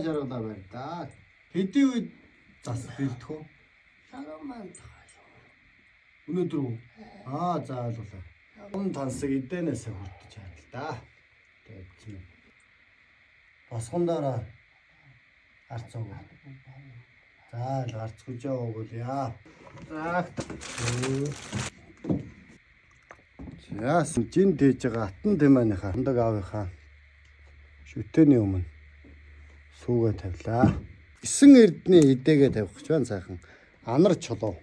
Жаргадаа байна да. Хэдий үед зас бэлтгөө. Сараман таа. Өнөөдөр үү? За ойлголоо. Он тансаг эдэнээс хүртэж байгаа л да. Тэгээд чинь босгондоо гарцууг. За гарцгүйж явуулъя. Яасан жин дээж байгаа атан тэмээныхаа хандаг аавынхаа шүтээний өмнө сүүгээ тавилаа. 9 эрдний эдээгээ тавих гэж байна сайхан. Анар чулуу.